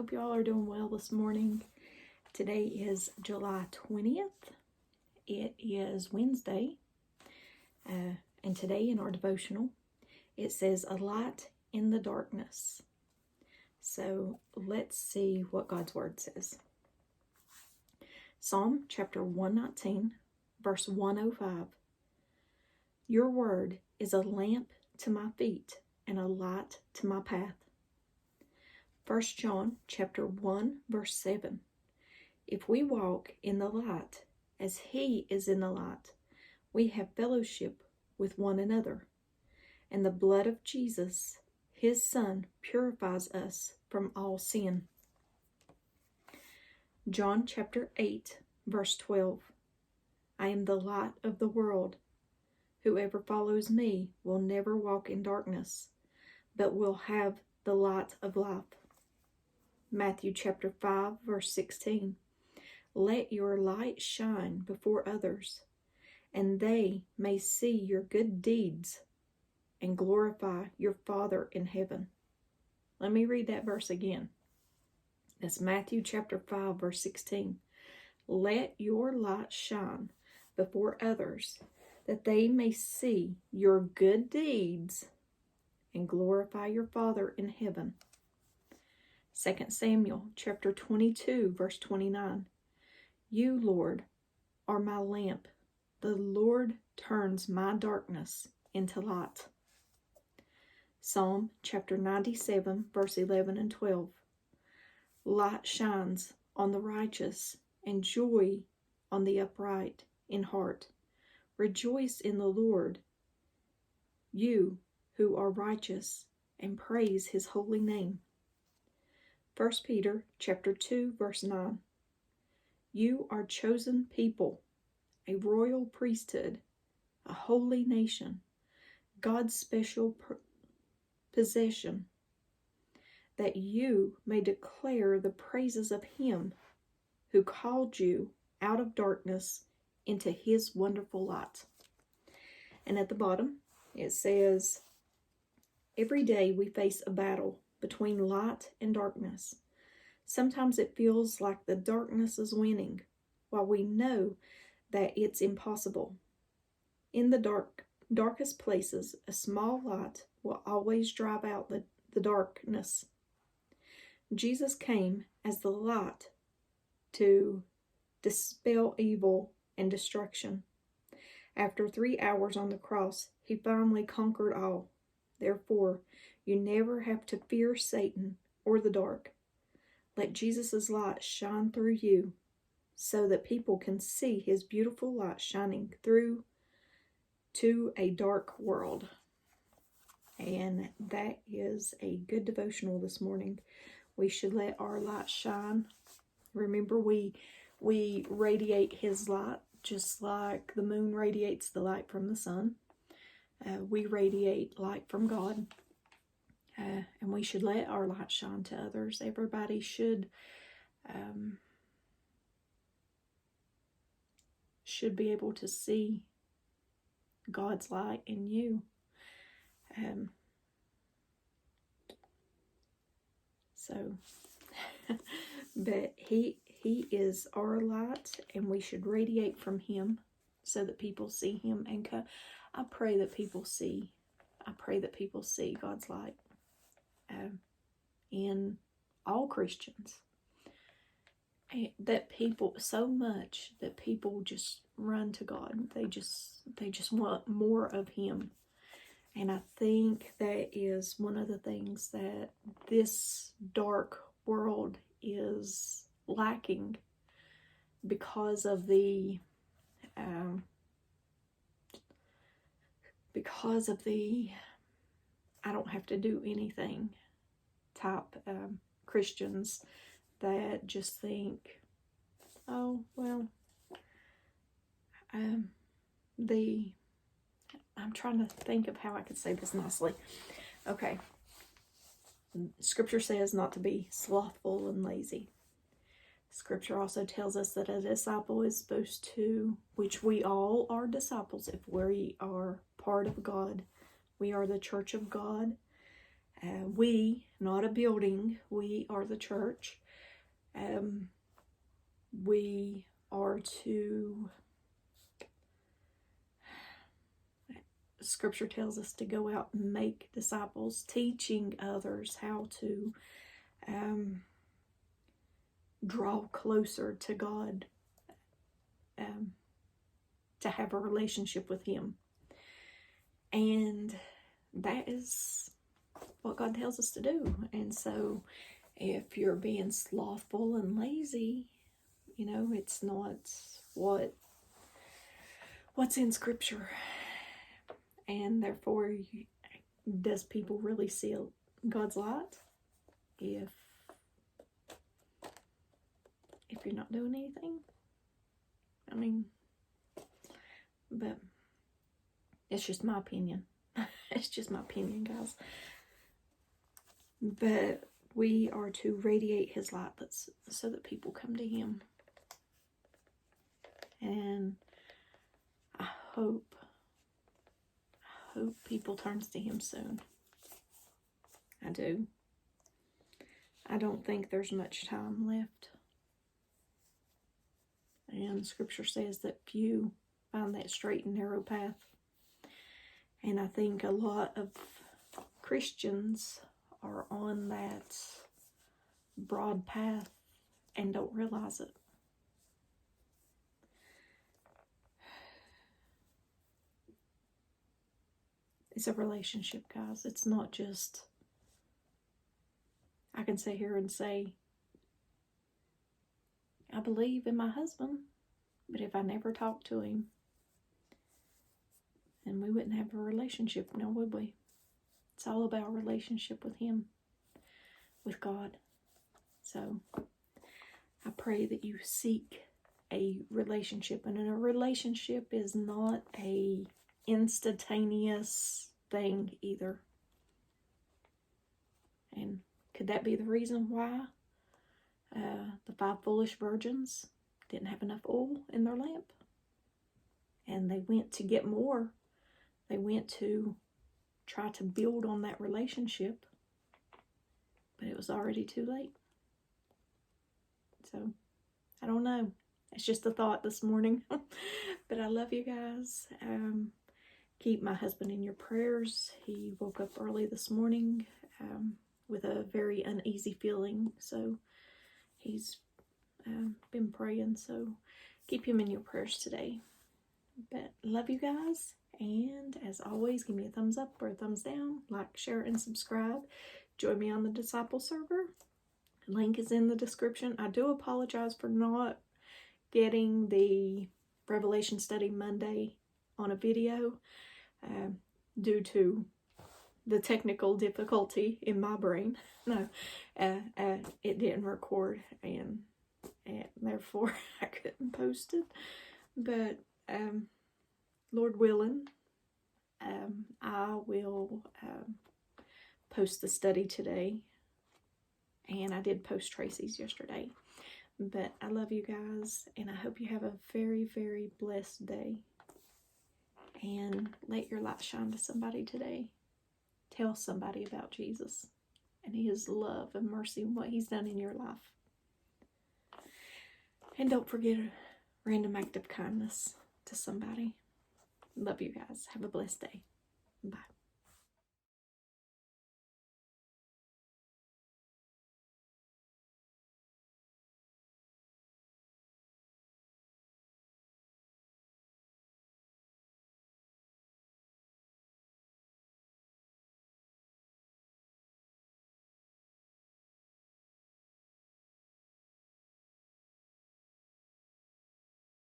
hope y'all are doing well this morning. Today is July 20th. It is Wednesday. And today in our devotional, it says, a light in the darkness. So let's see what God's word says. Psalm chapter 119, verse 105. Your word is a lamp to my feet and a light to my path. 1 John chapter 1, verse 7. If we walk in the light as he is in the light, we have fellowship with one another. And the blood of Jesus, his Son, purifies us from all sin. John chapter 8, verse 12. I am the light of the world. Whoever follows me will never walk in darkness, but will have the light of life. Matthew chapter 5, verse 16. Let your light shine before others, and they may see your good deeds and glorify your Father in heaven. Let me read that verse again. That's Matthew chapter 5, verse 16. Let your light shine before others, that they may see your good deeds and glorify your Father in heaven. 2 Samuel chapter 22, verse 29. You, Lord, are my lamp. The Lord turns my darkness into light. Psalm chapter 97, verse 11 and 12. Light shines on the righteous, and joy on the upright in heart. Rejoice in the Lord, you who are righteous, and praise his holy name. 1 Peter chapter 2, verse 9. You are chosen people, a royal priesthood, a holy nation, God's special possession, that you may declare the praises of him who called you out of darkness into his wonderful light. And at the bottom, it says, every day we face a battle between light and darkness. Sometimes it feels like the darkness is winning, while we know that it's impossible. In the darkest places, a small light will always drive out the darkness. Jesus came as the light to dispel evil and destruction. After 3 hours on the cross, he finally conquered all. Therefore, you never have to fear Satan or the dark. Let Jesus' light shine through you so that people can see his beautiful light shining through to a dark world. And that is a good devotional this morning. We should let our light shine. Remember, we radiate his light just like the moon radiates the light from the sun. We radiate light from God. And we should let our light shine to others. Everybody should be able to see God's light in you. But he is our light, and we should radiate from him so that people see him. And I pray that people see God's light in all Christians. That people just run to God. They just want more of him. And I think that is one of the things that this dark world is lacking because of the I don't have to do anything type Christians that just think, oh, well, I'm trying to think of how I could say this nicely. Okay. Scripture says not to be slothful and lazy. Scripture also tells us that a disciple is supposed to, which we all are disciples if we are part of God. We are the church of God. We, not a building, we are the church. We are to, Scripture tells us to go out and make disciples, teaching others how to draw closer to God, to have a relationship with Him. And that is what God tells us to do. And so if you're being slothful and lazy, you know, it's not what's in Scripture. And therefore, does people really see God's light if you're not doing anything? I mean, but it's just my opinion. It's just my opinion, guys. But we are to radiate His light so that people come to Him. And I hope people turns to Him soon. I do. I don't think there's much time left. And Scripture says that few find that straight and narrow path. And I think a lot of Christians are on that broad path and don't realize it. It's a relationship, guys. It's not just, I can sit here and say, I believe in my husband, but if I never talked to him, then we wouldn't have a relationship, now would we? It's all about relationship with Him, with God. So I pray that you seek a relationship, and a relationship is not a instantaneous thing either. And could that be the reason why the 5 foolish virgins didn't have enough oil in their lamp? And they went to get more. They went to try to build on that relationship, but it was already too late. So, I don't know. It's just a thought this morning. But I love you guys. Keep my husband in your prayers. He woke up early this morning with a very uneasy feeling. So, he's been praying. So, keep him in your prayers today. But love you guys. And as always, give me a thumbs up or a thumbs down. Like, share, and subscribe. Join me on the Disciple server. Link is in the description. I do apologize for not getting the Revelation Study Monday on a video due to the technical difficulty in my brain. No, it didn't record, and therefore I couldn't post it. But Lord willing, I will post the study today. And I did post Tracy's yesterday. But I love you guys, and I hope you have a very, very blessed day. And let your light shine to somebody today. Tell somebody about Jesus and His love and mercy and what He's done in your life. And don't forget a random act of kindness to somebody. Love you guys. Have a blessed day. Bye.